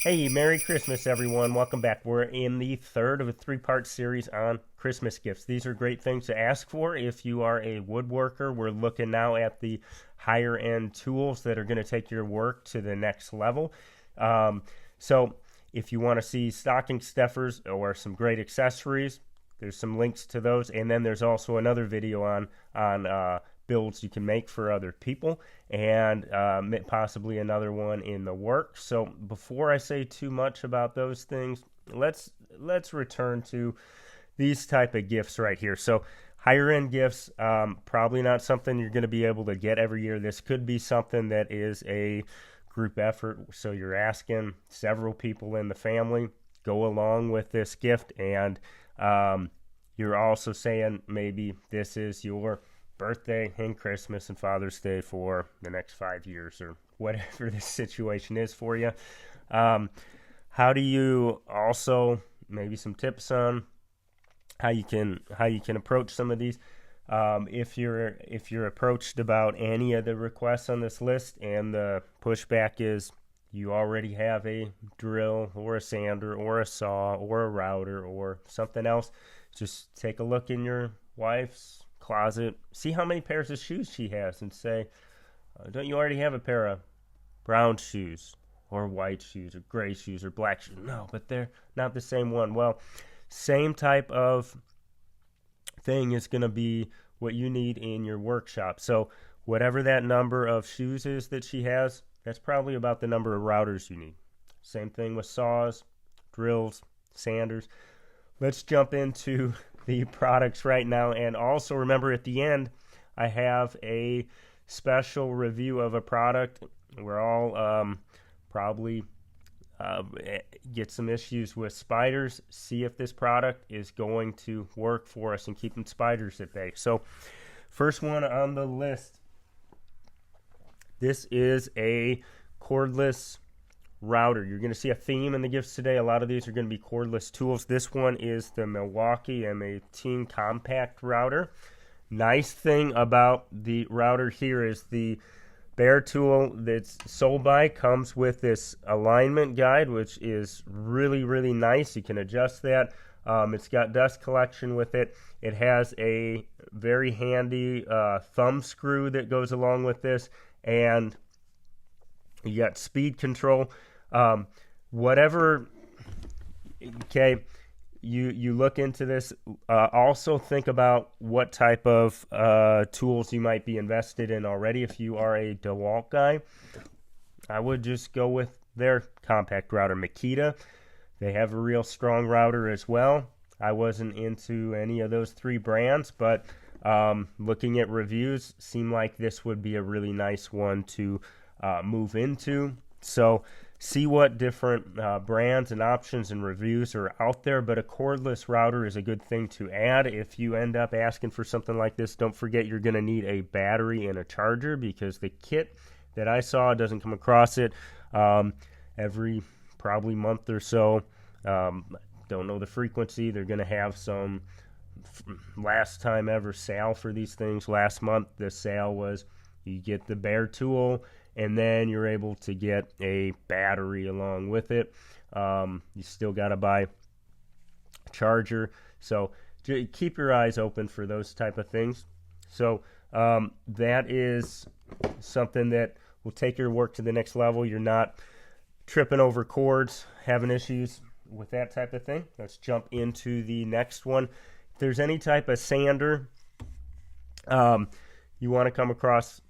Hey, Merry Christmas, everyone. Welcome back. We're in the third of a three-part series on Christmas gifts. These are great things to ask for if you are a woodworker. We're looking now at the higher-end tools that are going to take your work to the next level. So if you want to see stocking stuffers or some great accessories, there's some links to those. And then there's also another video on builds you can make for other people, and possibly another one in the works. So before I say too much about those things, let's return to these type of gifts right here. So higher end gifts, probably not something you're going to be able to get every year. This could be something that is a group effort, so you're asking several people in the family go along with this gift, and you're also saying maybe this is your birthday and Christmas and Father's Day for the next 5 years, or whatever the situation is for you. How do you also, maybe some tips on how you can approach some of these. If you're approached about any of the requests on this list and the pushback is you already have a drill or a sander or a saw or a router or something else, just take a look in your wife's closet, see how many pairs of shoes she has, and say, don't you already have a pair of brown shoes or white shoes or gray shoes or black shoes? No, but they're not the same one. Well, same type of thing is going to be what you need in your workshop. So whatever that number of shoes is that she has, that's probably about the number of routers you need. Same thing with saws, drills, sanders. Let's jump into the products right now, and also remember at the end I have a special review of a product. We're all probably get some issues with spiders. See if this product is going to work for us and keeping spiders at bay. So first one on the list, this is a cordless router. You're going to see a theme in the gifts today. A lot of these are going to be cordless tools. This one is the Milwaukee M18 compact router. Nice thing about the router here is the bare tool that's sold by comes with this alignment guide, which is really nice. You can adjust that. It's got dust collection with it. It has a very handy thumb screw that goes along with this, and you got speed control. Whatever, okay, you look into this, also think about what type of tools you might be invested in already. If you are a DeWalt guy, I would just go with their compact router. Makita, they have a real strong router as well. I wasn't into any of those three brands, but looking at reviews, seemed like this would be a really nice one to move into. So see what different brands and options and reviews are out there, but a cordless router is a good thing to add. If you end up asking for something like this, don't forget you're going to need a battery and a charger, because the kit that I saw doesn't come across it every probably month or so. Don't know the frequency. They're going to have some last time ever sale for these things. Last month the sale was you get the bare tool, and then you're able to get a battery along with it. You still got to buy a charger. So keep your eyes open for those type of things. So that is something that will take your work to the next level. You're not tripping over cords, having issues with that type of thing. Let's jump into the next one. If there's any type of sander you want to come across,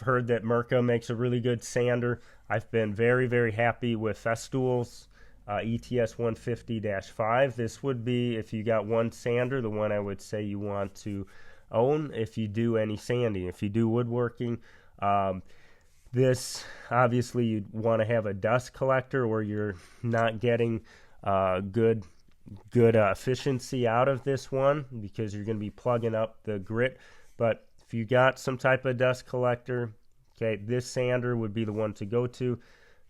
heard that Mirka makes a really good sander. I've been very happy with Festool's ETS 150-5. This would be, if you got one sander, the one I would say you want to own if you do any sanding. If you do woodworking, this obviously you'd want to have a dust collector where you're not getting good efficiency out of this one, because you're going to be plugging up the grit. But if you got some type of dust collector, okay, this sander would be the one to go to.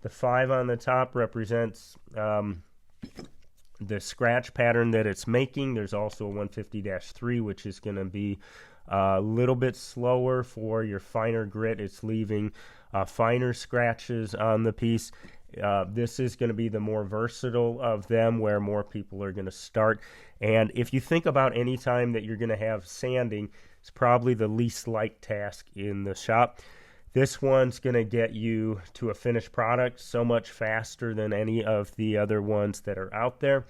The 5 on the top represents the scratch pattern that it's making. There's also a 150-3, which is going to be a little bit slower for your finer grit. It's leaving finer scratches on the piece. This is going to be the more versatile of them, where more people are going to start. And if you think about any time that you're going to have sanding, it's probably the least liked task in the shop. This one's going to get you to a finished product so much faster than any of the other ones that are out there.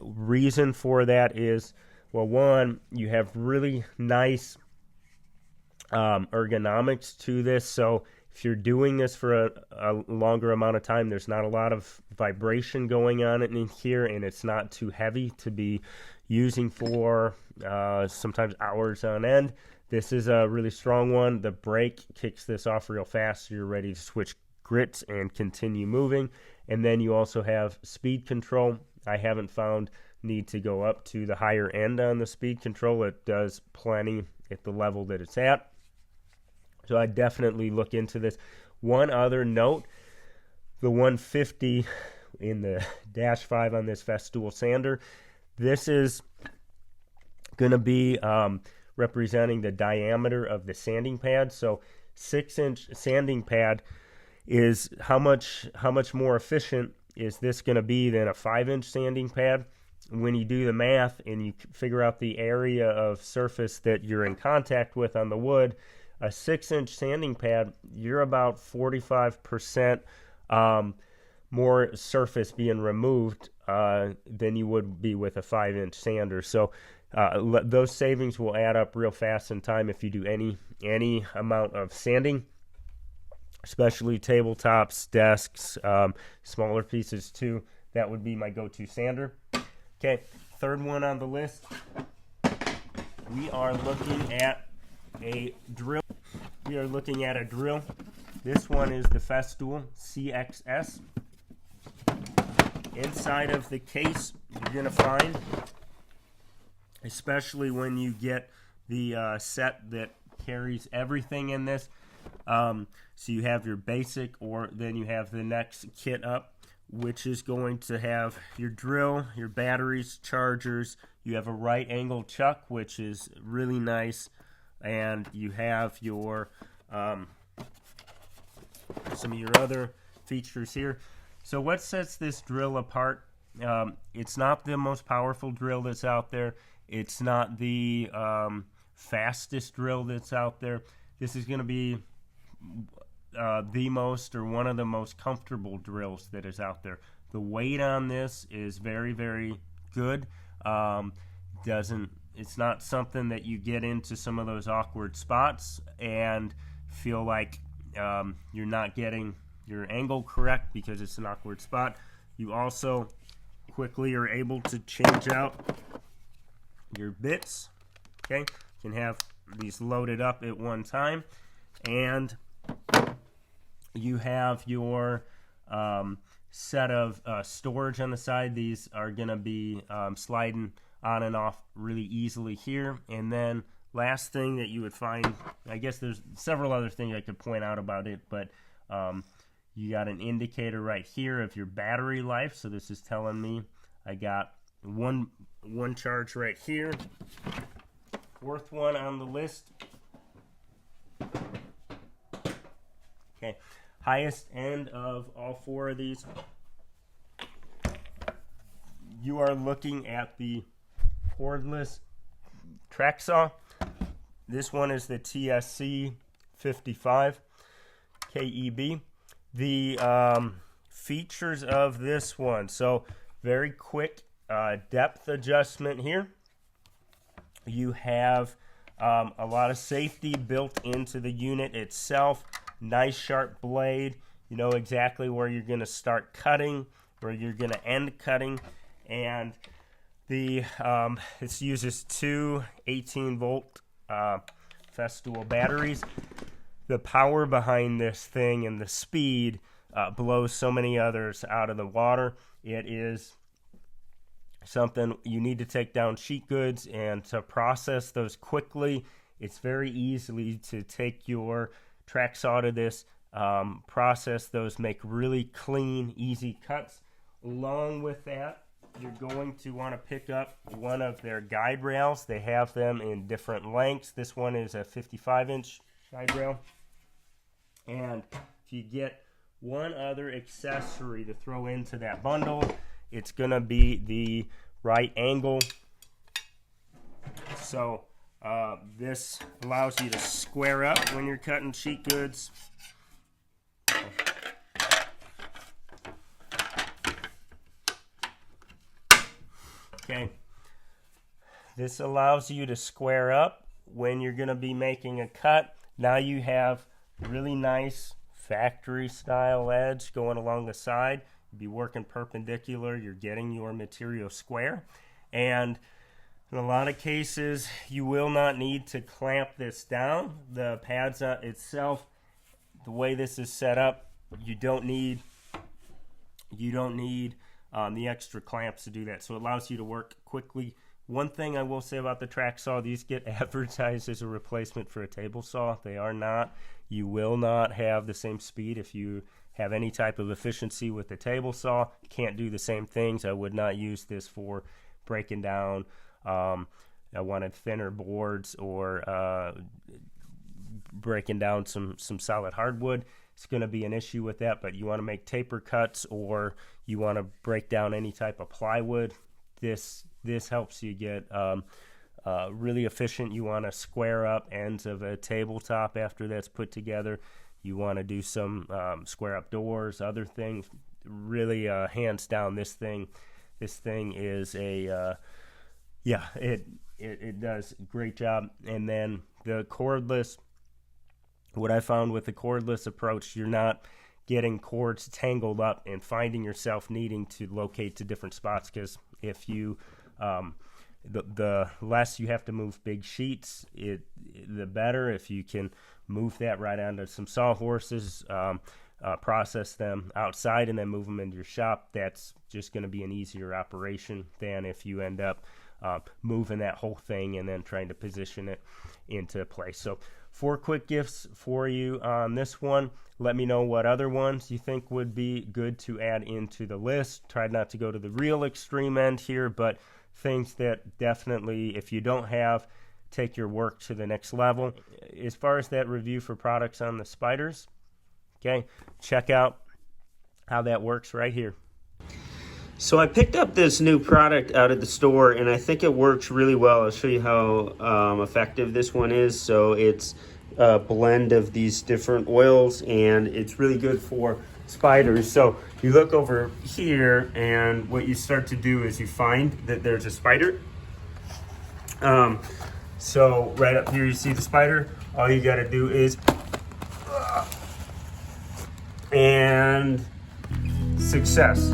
Reason for that is, well, one, you have really nice ergonomics to this. So if you're doing this for a longer amount of time, there's not a lot of vibration going on in here, and it's not too heavy to be using for sometimes hours on end. This is a really strong one. The brake kicks this off real fast, so you're ready to switch grits and continue moving. And then you also have speed control. I haven't found need to go up to the higher end on the speed control. It does plenty at the level that it's at. So I definitely look into this. One other note, the 150 in the Dash 5 on this Festool sander, this is going to be representing the diameter of the sanding pad. So 6-inch sanding pad is how much more efficient is this going to be than a 5-inch sanding pad? When you do the math and you figure out the area of surface that you're in contact with on the wood, a 6-inch sanding pad, you're about 45% more surface being removed than you would be with a 5-inch sander. So those savings will add up real fast in time if you do any amount of sanding, especially tabletops, desks, smaller pieces too. That would be my go-to sander. Okay, third one on the list, we are looking at a drill. This one is the Festool CXS. Inside of the case, you're going to find, especially when you get the set that carries everything in this, so you have your basic, or then you have the next kit up, which is going to have your drill, your batteries, chargers. You have a right angle chuck, which is really nice, and you have your some of your other features here. So what sets this drill apart? It's not the most powerful drill that's out there. It's not the fastest drill that's out there. This is going to be the most, or one of the most comfortable drills that is out there. The weight on this is very, very good. It's not something that you get into some of those awkward spots and feel like you're not getting your angle correct because it's an awkward spot. You also quickly are able to change out your bits. Okay, you can have these loaded up at one time, and you have your set of storage on the side. These are going to be sliding on and off really easily here. And then last thing that you would find, I guess there's several other things I could point out about it, but you got an indicator right here of your battery life. So this is telling me I got one charge right here. Fourth one on the list. Okay, highest end of all four of these, you are looking at the cordless track saw. This one is the TSC 55 KEB. The features of this one, so very quick depth adjustment here. You have a lot of safety built into the unit itself. Nice sharp blade. You know exactly where you're going to start cutting, where you're going to end cutting, and the it uses two 18-volt Festool batteries. The power behind this thing and the speed blows so many others out of the water. It is something you need to take down sheet goods and to process those quickly. It's very easy to take your track saw to this, process those, make really clean, easy cuts. Along with that, you're going to want to pick up one of their guide rails. They have them in different lengths. This one is a 55-inch guide rail. And if you get one other accessory to throw into that bundle. It's going to be the right angle. So this allows you to square up when you're cutting sheet goods. Okay. This allows you to square up when you're going to be making a cut. Now you have really nice factory style edge going along the side. You'll be working perpendicular. You're getting your material square. And in a lot of cases, you will not need to clamp this down. The pads itself, the way this is set up, you don't need the extra clamps to do that. So it allows you to work quickly. One thing I will say about the track saw, these get advertised as a replacement for a table saw. They are not. You will not have the same speed if you have any type of efficiency with the table saw. You can't do the same things. I would not use this for breaking down I wanted thinner boards or breaking down some solid hardwood. It's going to be an issue with that, but you want to make taper cuts or you want to break down any type of plywood, this helps you get really efficient. You want to square up ends of a tabletop after that's put together. You want to do some square up doors, other things. Really, hands down, this thing is a it does a great job. And then the cordless, what I found with the cordless approach, you're not getting cords tangled up and finding yourself needing to locate to different spots, because if you the less you have to move big sheets, the better. If you can move that right onto some sawhorses, process them outside and then move them into your shop, that's just going to be an easier operation than if you end up moving that whole thing and then trying to position it into place. So 4 quick gifts for you on this one. Let me know what other ones you think would be good to add into the list. Tried not to go to the real extreme end here, but things that definitely, if you don't have, take your work to the next level. As far as that review for products on the spiders, okay, check out how that works right here. So I picked up this new product out at the store, and I think it works really well. I'll show you how effective this one is. So it's a blend of these different oils, and it's really good for spiders. So you look over here, and what you start to do is you find that there's a spider. So right up here you see the spider. All you got to do is and success.